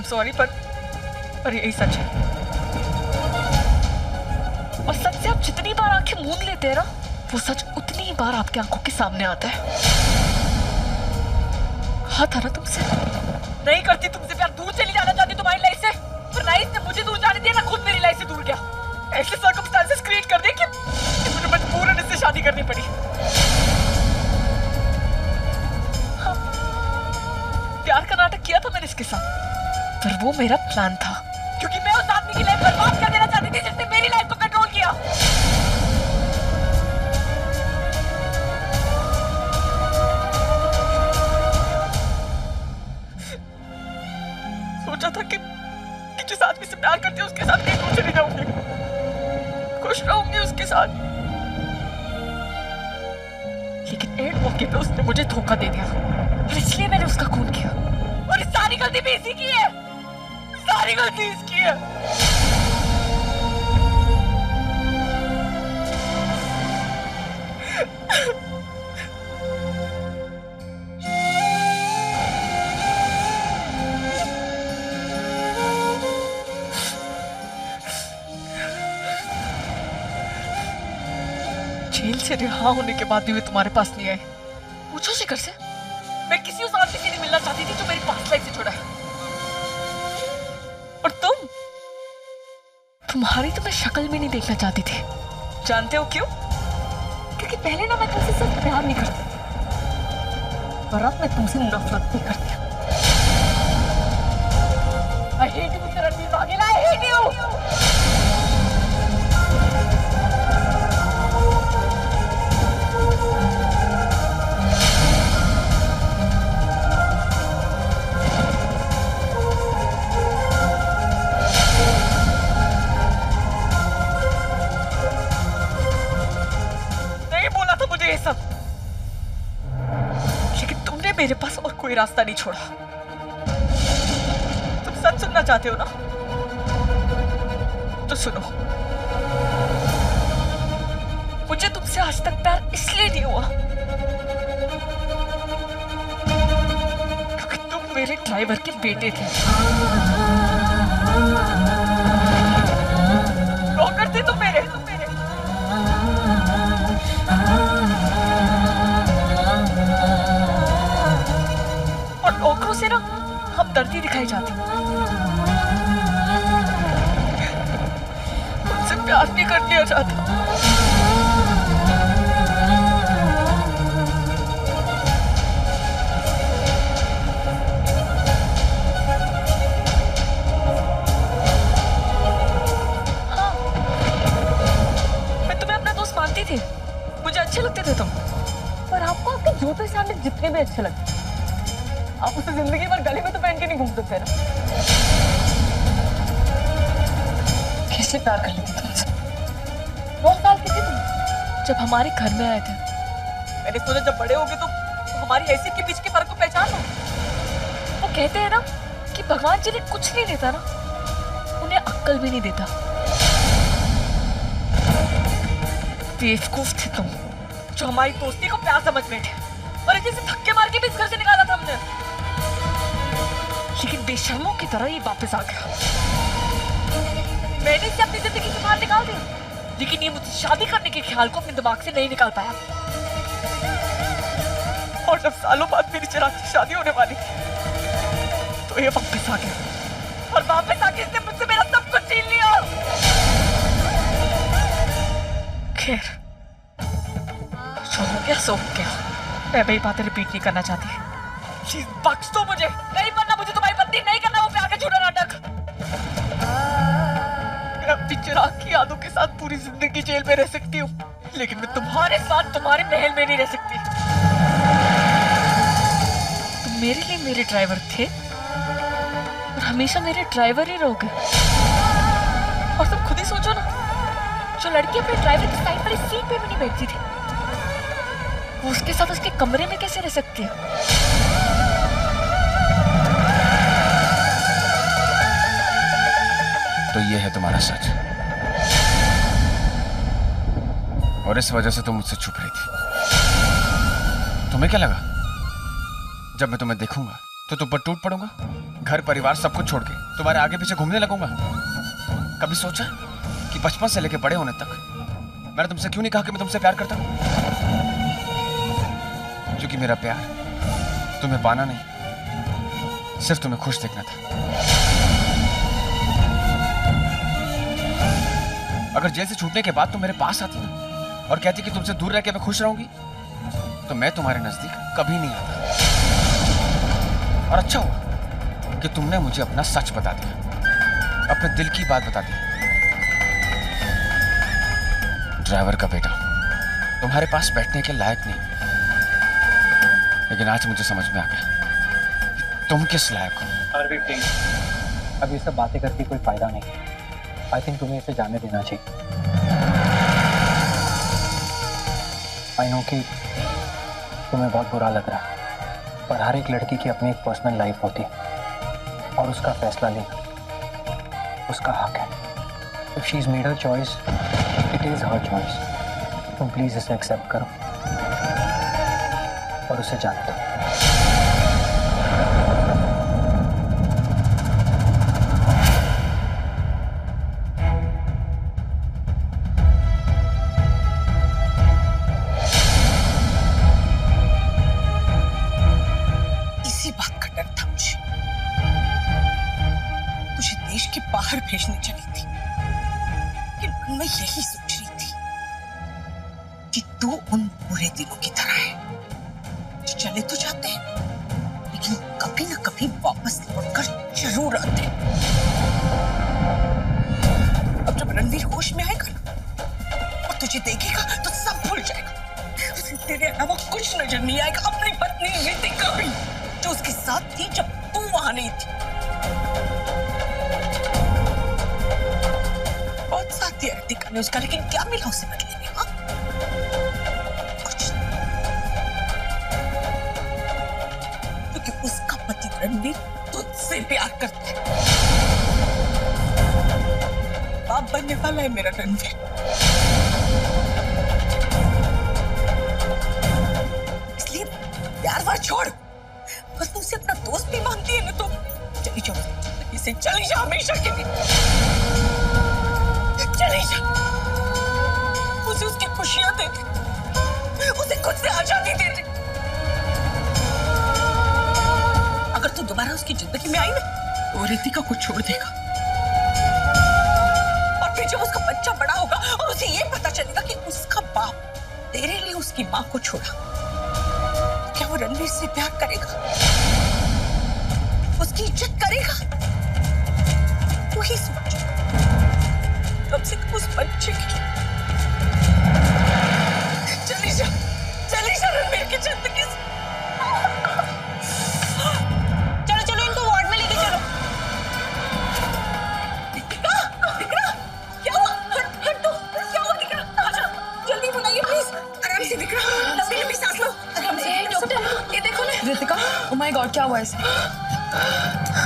Sorry पर यही सच है। और सच से आप जितनी बार आंखें मूंद लेते हैं ना, वो सच उतनी बार आपकी आंखों के सामने आता है। कहा था ना तुमसे, नहीं करती तुमसे प्यार, दूर चली जाना चाहती तुम्हारी लाइफ से, पर लाइफ ने मुझे दूर जाने दिया ना, खुद मेरी लाइफ से दूर गया। ऐसे सर्कमस्टेंसेस क्रिएट कर दिए कि मुझे मजबूरन इससे शादी करनी पड़ी। हाँ, प्यार का नाटक किया था मैंने इसके साथ, पर वो मेरा प्लान था, क्योंकि मैं उस आदमी की लाइफ बर्बाद कर देना चाहती थी जिसने मेरी लाइफ को कंट्रोल किया। सोचा था कि जिस आदमी से प्यार करती हूँ उसके साथ कहीं दूर चली जाऊंगी, खुश रहूंगी उसके साथ, लेकिन एंड मौके पे उसने मुझे धोखा दे दिया, और इसलिए मैंने उसका खून किया। और इस सारी गलती भी इसी की है, सारी गलती इसकी है। जेल से रिहा होने के बाद भी वे तुम्हारे पास नहीं आए। पूछो शिखर से, मैं किसी उस आदमी से नहीं मिलना चाहती थी जो मेरी पास्ट लाइफ से जुड़ा है। और तुम्हारी तो मैं शक्ल भी नहीं देखना चाहती थी। जानते हो क्यों? क्योंकि पहले ना मैं तुमसे सिर्फ प्यार नहीं करती, और अब मैं तुमसे नफरत भी करती हूँ। I hate you, Mr. Ranveer Vaghela, I hate you। ये सब, लेकिन तुमने मेरे पास और कोई रास्ता नहीं छोड़ा। तुम सच सुनना चाहते हो ना, तो सुनो। मुझे तुमसे आज तक प्यार इसलिए नहीं हुआ क्योंकि तुम मेरे ड्राइवर के बेटे थे, नौकर थे तुम मेरे। और नौकरों से ना हमदर्दी दिखाई जाती। मुझसे प्यार नहीं करने आ जाता। हाँ, मैं तुम्हें अपना दोस्त मानती थी, मुझे अच्छे लगते थे तुम, पर आपको आपके जूते सामने जितने भी अच्छे लगते, आप उसे जिंदगी भर गले में तो पहन के नहीं घूम सकते ना। कैसे प्यार कर लेती तुमसे? 9 साल की थी तुम जब हमारे घर में आए थे। मैंने सोचा जब बड़े होगे तो हमारी हैसियत के बीच के फर्क को पहचान लो। वो कहते हैं ना कि भगवान जिन्हें कुछ नहीं देता ना, उन्हें अक्ल भी नहीं देता। बेवकूफ थे तुम जो हमारी दोस्ती को प्यार समझ बैठे, और जैसे धक्के मार के भी इस घर से निकाला था हमने, लेकिन बेशर्मों की तरह ये वापस आ गया। मैंने इसे अपनी जिंदगी से बाहर निकाल दिया, लेकिन ये मुझसे शादी करने के ख्याल को अपने दिमाग से नहीं निकाल पाया। और जब सालों बाद मेरी चिराग से शादी होने वाली थी, तो ये वापस आ गया, और वापस आके इसने मुझसे मेरा सब कुछ छीन लिया। खैर, जो हो गया सो हो गया। मैं वही बातें रिपीट नहीं करना चाहती। प्लीज बख्श दो मुझे, नहीं बनना मुझे तुम्हारी पत्नी, नहीं करना वो प्यार का झूठा नाटक। मैं अपनी चिराग की यादों के साथ पूरी जिंदगी जेल में रह सकती हूँ, लेकिन मैं तुम्हारे साथ तुम्हारे महल में नहीं रह सकती। तुम मेरे लिए मेरे ड्राइवर थे और हमेशा मेरे ड्राइवर ही रहोगे। और तुम खुद ही सोचो ना, जो लड़की अपने ड्राइवर की साइड पर इस सीट पे भी नहीं बैठती थी, वो उसके साथ उसके कमरे में कैसे रह सकती है? तो ये है तुम्हारा सच, और इस वजह से तुम मुझसे छुप रही थी। तुम्हें क्या लगा जब मैं तुम्हें देखूंगा तो तुम पर टूट पड़ूंगा, घर परिवार सब कुछ छोड़ के तुम्हारे आगे पीछे घूमने लगूंगा। कभी सोचा कि बचपन से लेके बड़े होने तक मैंने तुमसे क्यों नहीं कहा कि मैं तुमसे प्यार करता हूं? क्योंकि मेरा प्यार तुम्हें पाना नहीं, सिर्फ तुम्हें खुश देखना था। अगर जेल से छूटने के बाद तुम मेरे पास आती ना और कहती कि तुमसे दूर रह के मैं खुश रहूंगी, तो मैं तुम्हारे नजदीक कभी नहीं आता। और अच्छा हुआ कि तुमने मुझे अपना सच बता दिया, अपने दिल की बात बता दी। ड्राइवर का बेटा तुम्हारे पास बैठने के लायक नहीं, लेकिन आज मुझे समझ में आ गया कि तुम किस लायक हो। आरवी प्लीज, अब ये सब बातें करके कोई फायदा नहीं। आई थिंक तुम्हें इसे जाने देना चाहिए। आई नो कि तुम्हें बहुत बुरा लग रहा है, पर हर एक लड़की की अपनी एक पर्सनल लाइफ होती है और उसका फैसला लेना उसका हक है। If she is made her choice, it is her choice. तुम प्लीज इसे एक्सेप्ट करो और उसे जाने दो। बाहर भेजने चली थी, लेकिन मैं यही सोच रही थी कि तू उन बुरे दिनों की तरह है, चले तो जाते हैं लेकिन कभी ना कभी वापस लौटकर जरूर आते हैं। अब जब रणवीर होश में आएगा ना और तुझे देखेगा तो सब भूल जाएगा। उसे तेरे अलावा कुछ नजर नहीं आएगा, अपनी पत्नी रितिका भी, जो उसके साथ थी जब तू वहां नहीं थी। बहुत साथ दिया रितिका ने उसका, लेकिन क्या मिला उसे बदले में? हाँ, कुछ नहीं। क्योंकि उसका पति रणवीर तुझसे प्यार करता है। बाप बनने वाला है मेरा रणवीर। इसलिए प्यार वार छोड़, बस तू उसे अपना दोस्त भी मानती है ना, तो चली जाओ, इसे चली जा हमेशा के लिए। चले जा, उसे उसकी खुशियां दे दे, उसे खुद से आजादी दे दे। अगर तू दोबारा उसकी जिंदगी में आई ना, तो रितिका को छोड़ देगा। और फिर जब उसका बच्चा बड़ा होगा और उसे ये पता चलेगा कि उसका बाप तेरे लिए उसकी मां को छोड़ा, क्या वो रणवीर से प्यार करेगा? उसकी इज्जत करेगा? वही सोच। कम से कम उस बच्चे की चली जा रणवीर की जिंदगी से। चलो चलो, इनको वार्ड में लेके चलो। दिकरा, क्या हुआ? हट तो, क्या हुआ दिकरा? आजा, जल्दी बुलाइए प्लीज। आराम से दिकरा, लंबी लंबी सांस लो। आराम से। डॉक्टर, ये देखो ना। रितिका, ओह माय गॉड, क्या हुआ इसे?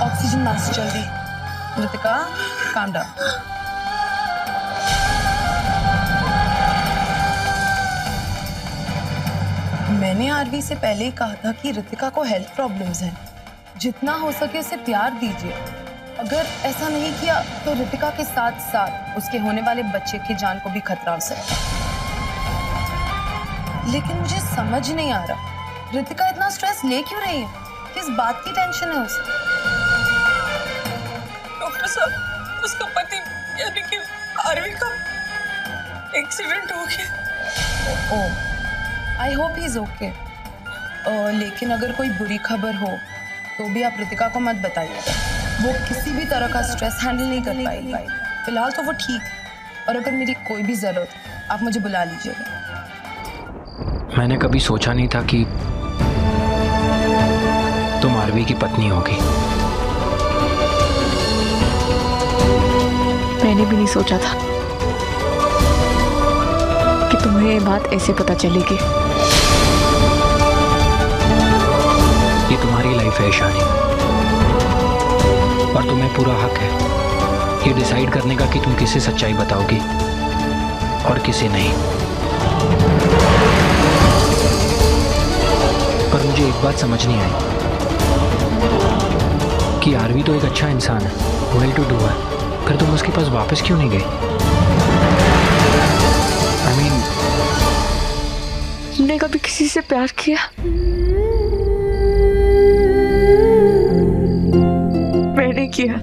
ऑक्सीजन मास्क जल्दी। Ritika, calm down. मैंने आरवी से पहले ही कहा था कि रितिका को हेल्थ प्रॉब्लम्स हैं, जितना हो सके उसे प्यार दीजिए। अगर ऐसा नहीं किया तो रितिका के साथ साथ उसके होने वाले बच्चे की जान को भी खतरा हो सकता है। लेकिन मुझे समझ नहीं आ रहा, रितिका इतना स्ट्रेस ले क्यों रही है? किस बात की टेंशन है उसे? डॉक्टर साहब, उसका पति यानी कि आरवी का एक्सीडेंट हो गया। Oh, I hope he is okay. लेकिन अगर कोई बुरी खबर हो तो भी आप रितिका को मत बताइएगा, वो किसी भी तरह का स्ट्रेस हैंडल नहीं कर पाएगी। फिलहाल तो वो ठीक है, और अगर मेरी कोई भी जरूरत आप मुझे बुला लीजिएगा। मैंने कभी सोचा नहीं था कि तुम आरवी की पत्नी होगी। मैंने भी नहीं सोचा था कि तुम्हें ये बात ऐसे पता चलेगी। ये तुम्हारी लाइफ है ईशानी, और तुम्हें पूरा हक है ये डिसाइड करने का कि तुम किसे सच्चाई बताओगी और किसे नहीं। पर मुझे एक बात समझ नहीं आई, कि आरवी तो एक अच्छा इंसान है, वेल टू डू है, फिर तुम उसके पास वापस क्यों नहीं गई? आई मीन, तुमने कभी किसी से प्यार किया? मैंने किया।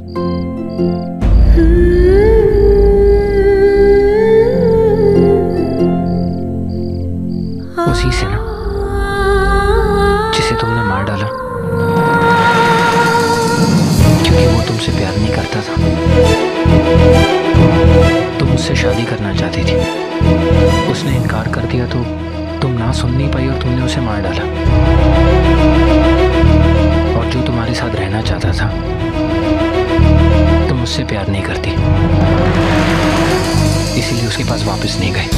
उसी से ना, जिसे तुमने मार डाला क्योंकि वो तुमसे प्यार नहीं करता था। तुम उससे शादी करना चाहती थी, उसने इनकार कर दिया तो तुम ना सुन नहीं पाई और तुमने उसे मार डाला। और जो तुम्हारे साथ रहना चाहता था, तुम उससे प्यार नहीं करती, इसीलिए उसके पास वापस नहीं गए।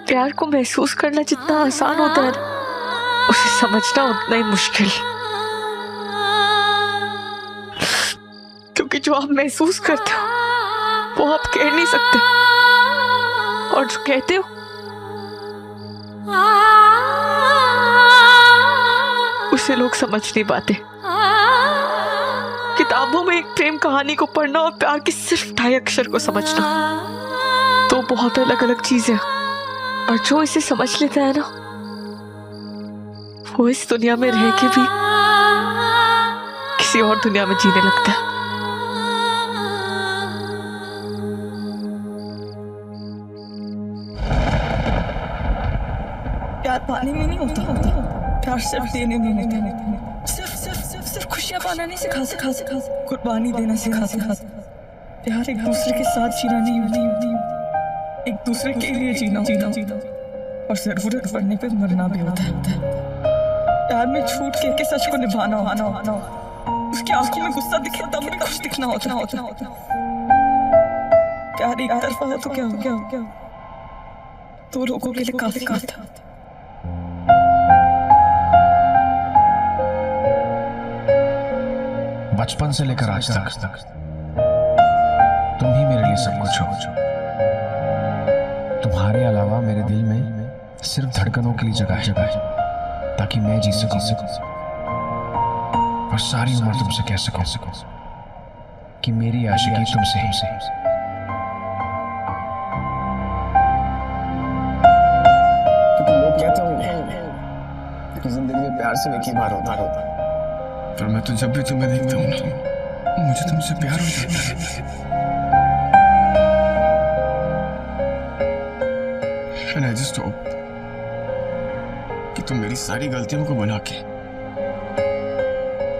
प्यार को महसूस करना जितना आसान होता है, उसे समझना उतना ही मुश्किल। क्योंकि जो आप महसूस करते हो वो आप कह नहीं सकते, और जो कहते हो उसे लोग समझ नहीं पाते। किताबों में एक प्रेम कहानी को पढ़ना और प्यार के सिर्फ 2.5 अक्षर को समझना तो बहुत अलग अलग चीजें। और जो इसे समझ लेता है ना, वो इस दुनिया में रह के भी किसी और दुनिया में जीने लगता है। प्यार पाने में नहीं होता, प्यार सिर्फ देने में होता है। सिर्फ खुशियां पाना नहीं सिखा, कुर्बानी देना सिखा। प्यार एक दूसरे के साथ जीना नहीं, एक दूसरे के लिए जीना और जरूरत पड़ने पे मरना भी होता है। प्यार में झूठ कह के सच को निभाना, उसकी आंखों में गुस्सा दिखे तब भी खुश दिखना होता। प्यार एक तरफा हो तो क्या हो, दो लोगों के लिए काफी था। बचपन से लेकर आज तक तुम ही मेरे लिए सब कुछ हो। तुम्हारे अलावा मेरे दिल में सिर्फ धड़कनों के लिए जगह है, ताकि मैं जी सकूं और सारी उम्र तुमसे कह सकूं कि मेरी आशिकी तुमसे ही। क्योंकि लोग कहते होंगे कि जिंदगी में प्यार से एक ही बार होता, पर मैं तो जब भी तुम्हें देखता हूँ ना, मुझे तुमसे प्यार हो जाता है। And I just hope कि तुम मेरी सारी गलतियों को भुला के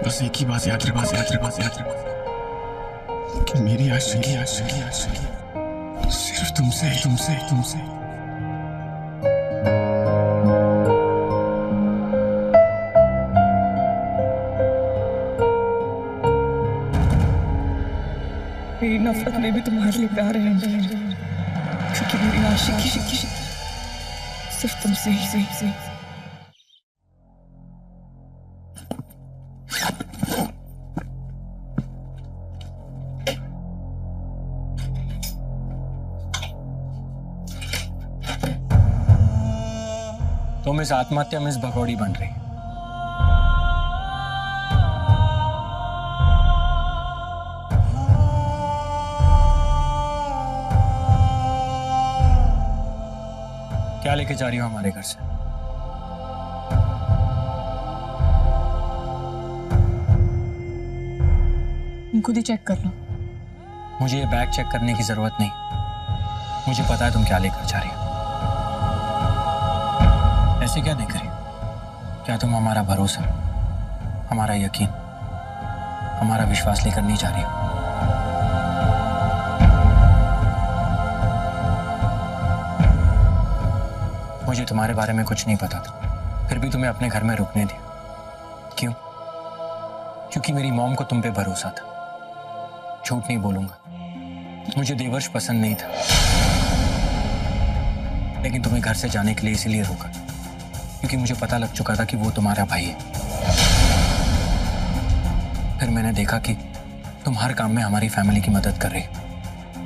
बस एक ही बात याद रखो कि मेरी आशिकी सिर्फ तुमसे। मेरी नफरत में भी तुम्हारे लिए प्यार है, क्योंकि मेरी आशिकी सिर्फ तुमसे ही। तुम इस आत्महत्या में इस भगौड़ी बन रही। क्या लेके जा रही हो हमारे घर से? तुम खुद ही चेक कर लो। मुझे ये बैग चेक करने की जरूरत नहीं, मुझे पता है तुम क्या लेकर जा रही हो। ऐसे क्या देख रही हो? क्या तुम हमारा भरोसा, हमारा यकीन, हमारा विश्वास लेकर नहीं जा रही हो? मुझे तुम्हारे बारे में कुछ नहीं पता था, फिर भी तुम्हें अपने घर में रुकने दिया। क्यों? क्योंकि मेरी मॉम को तुम पे भरोसा था। झूठ नहीं बोलूंगा, मुझे देवर्ष पसंद नहीं था, लेकिन तुम्हें घर से जाने के लिए इसीलिए रोका क्योंकि मुझे पता लग चुका था कि वो तुम्हारा भाई है। फिर मैंने देखा कि तुम हर काम में हमारी फैमिली की मदद कर रही,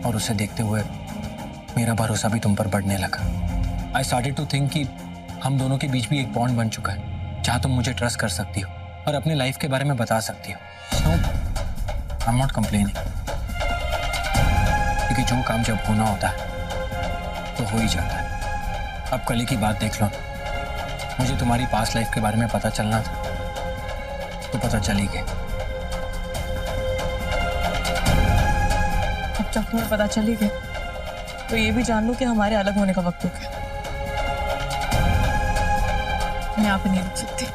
और उसे देखते हुए मेरा भरोसा भी तुम पर बढ़ने लगा। आई स्टार्टेड टू थिंक कि हम दोनों के बीच भी एक बॉन्ड बन चुका है जहाँ तुम मुझे ट्रस्ट कर सकती हो और अपने लाइफ के बारे में बता सकती हो। सो आई एम नॉट कंप्लेनिंग, क्योंकि जो काम जब होना होता है तो हो ही जाता है। अब कल की बात देख लो, मुझे तुम्हारी पास्ट लाइफ के बारे में पता चलना था तो पता चल ही गया। अब जब तुम्हें पता चली गया तो ये भी जान लो कि हमारे अलग होने का वक्त हो गया। मैं यहाँ पे नहीं रुक सकती।